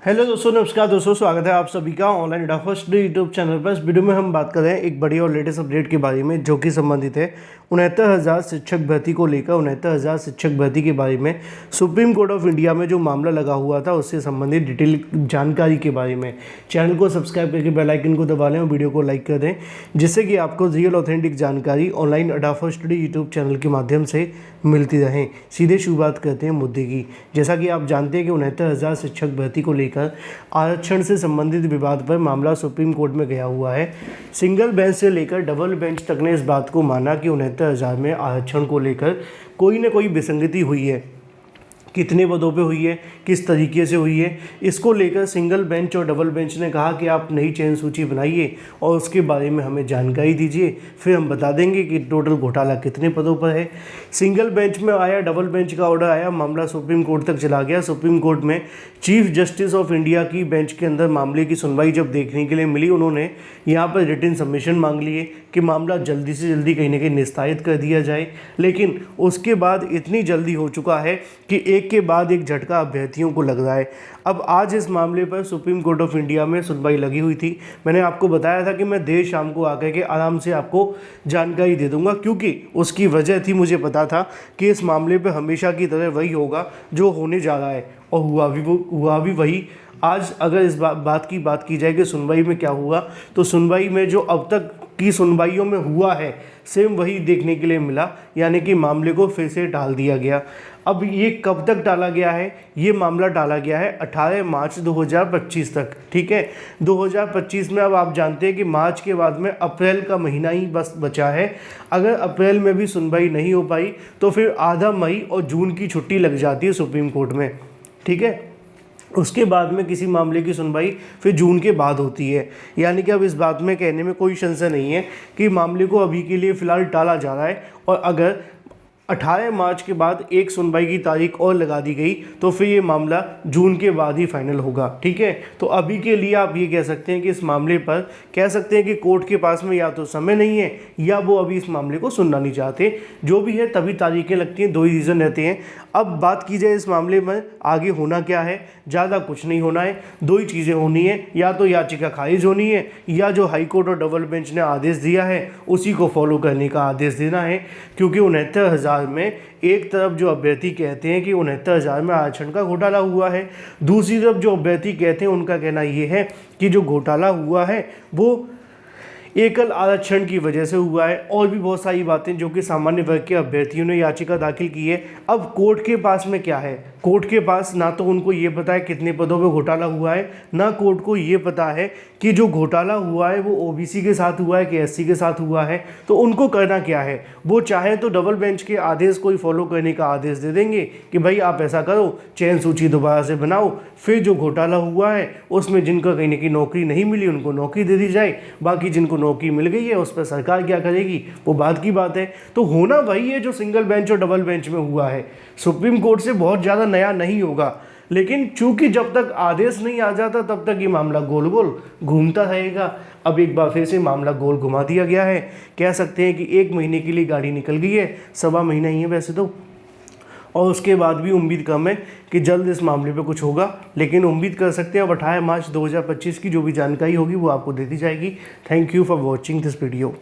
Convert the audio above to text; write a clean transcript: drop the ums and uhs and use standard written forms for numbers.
Hello दोस्तों, नमस्कार दोस्तों, स्वागत है आप सभी का ऑनलाइन डाफर स्टडी यूट्यूब चैनल पर। इस वीडियो में हम बात कर रहे हैं एक बड़ी और लेटेस्ट अपडेट के बारे में, जो कि संबंधित है 69,000 शिक्षक भर्ती को लेकर। 69,000 शिक्षक भर्ती के बारे में सुप्रीम कोर्ट ऑफ इंडिया में जो मामला लगा हुआ था, उससे संबंधित डिटेल जानकारी के बारे में। चैनल को सब्सक्राइब करके बेल आइकन को दबा लें और वीडियो को लाइक कर दें, जिससे कि आपको रियल ऑथेंटिक जानकारी ऑनलाइन डाफर स्टडी यूट्यूब चैनल के माध्यम से मिलती रहे। सीधे शुरुआत करते हैं मुद्दे की। जैसा कि आप जानते हैं कि 69,000 शिक्षक भर्ती को लेकर आरक्षण से संबंधित विवाद पर मामला सुप्रीम कोर्ट में गया हुआ है। सिंगल बेंच से लेकर डबल बेंच तक ने इस बात को माना कि 69,000 में आरक्षण को लेकर कोई न कोई विसंगति हुई है। कितने पदों पे हुई है, किस तरीके से हुई है, इसको लेकर सिंगल बेंच और डबल बेंच ने कहा कि आप नई चयन सूची बनाइए और उसके बारे में हमें जानकारी दीजिए, फिर हम बता देंगे कि टोटल घोटाला कितने पदों पर है। सिंगल बेंच में आया, डबल बेंच का ऑर्डर आया, मामला सुप्रीम कोर्ट तक चला गया। सुप्रीम कोर्ट में चीफ जस्टिस ऑफ इंडिया की बेंच के अंदर मामले की सुनवाई जब देखने के लिए मिली, उन्होंने यहाँ पर रिटन सबमिशन मांग लिए कि मामला जल्दी से जल्दी कहीं ना कहीं निस्तारित कर दिया जाए। लेकिन उसके बाद इतनी जल्दी हो चुका है कि एक के बाद एक झटका अभ्यर्थियों को लग रहा है। अब आज इस मामले पर सुप्रीम कोर्ट ऑफ इंडिया में सुनवाई लगी हुई थी। मैंने आपको बताया था कि मैं देर शाम को आकर के आराम से आपको जानकारी दे दूंगा, क्योंकि उसकी वजह थी, मुझे पता था कि इस मामले पर हमेशा की तरह वही होगा जो होने जा रहा है, और हुआ भी वही। आज अगर इस बात की जाए कि सुनवाई में क्या हुआ, तो सुनवाई में जो अब तक की सुनवाइयों में हुआ है, सेम वही देखने के लिए मिला, यानी कि मामले को फिर से टाल दिया गया। अब ये कब तक टाला गया है? ये मामला टाला गया है 18 मार्च 2025 तक। ठीक है, 2025 में अब आप जानते हैं कि मार्च के बाद में अप्रैल का महीना ही बस बचा है। अगर अप्रैल में भी सुनवाई नहीं हो पाई तो फिर आधा मई और जून की छुट्टी लग जाती है सुप्रीम कोर्ट में। ठीक है, उसके बाद में किसी मामले की सुनवाई फिर जून के बाद होती है। यानी कि अब इस बात में कहने में कोई संशय नहीं है कि मामले को अभी के लिए फ़िलहाल टाला जा रहा है, और अगर 18 मार्च के बाद एक सुनवाई की तारीख और लगा दी गई तो फिर ये मामला जून के बाद ही फाइनल होगा। ठीक है, तो अभी के लिए आप ये कह सकते हैं कि इस मामले पर कह सकते हैं कि कोर्ट के पास में या तो समय नहीं है या वो अभी इस मामले को सुनना नहीं चाहते। जो भी है, तभी तारीखें लगती हैं, दो ही रीज़न रहते हैं। अब बात की जाए इस मामले में आगे होना क्या है, ज़्यादा कुछ नहीं होना है। दो ही चीज़ें होनी है, या तो याचिका खारिज होनी है, या जो हाई कोर्ट और डबल बेंच ने आदेश दिया है उसी को फॉलो करने का आदेश देना है। क्योंकि 69,000 में एक तरफ जो अभ्यर्थी कहते हैं कि 69,000 में आरक्षण का घोटाला हुआ है, दूसरी तरफ जो अभ्यर्थी कहते हैं उनका कहना ये है कि जो घोटाला हुआ है वो एकल आरक्षण की वजह से हुआ है, और भी बहुत सारी बातें जो कि सामान्य वर्ग के अभ्यर्थियों ने याचिका दाखिल की है। अब कोर्ट के पास में क्या है? कोर्ट के पास ना तो उनको ये पता है कितने पदों पे घोटाला हुआ है, ना कोर्ट को ये पता है कि जो घोटाला हुआ है वो ओबीसी के साथ हुआ है कि एससी के साथ हुआ है। तो उनको करना क्या है? वो चाहे तो डबल बेंच के आदेश को ही फॉलो करने का आदेश दे देंगे कि भाई आप ऐसा करो, चयन सूची दोबारा से बनाओ, फिर जो घोटाला हुआ है उसमें जिनको कहीं ना कहीं नौकरी नहीं मिली उनको नौकरी दे दी जाए, बाकी जिनको नौकरी मिल गई है उस पर सरकार क्या करेगी वो बात की बात है। तो होना वही है जो सिंगल बेंच और डबल बेंच में हुआ है। सुप्रीम कोर्ट से बहुत ज़्यादा नया नहीं होगा, लेकिन चूंकि जब तक आदेश नहीं आ जाता तब तक ये मामला गोल गोल घूमता रहेगा। अब एक बार फिर से मामला गोल घुमा दिया गया है। कह सकते हैं कि एक महीने के लिए गाड़ी निकल गई है, सवा महीना ही है वैसे तो, और उसके बाद भी उम्मीद कम है कि जल्द इस मामले पे कुछ होगा। लेकिन उम्मीद कर सकते हैं अब 18 मार्च 2025 की जो भी जानकारी होगी वो आपको दे दी जाएगी। Thank you for watching this video.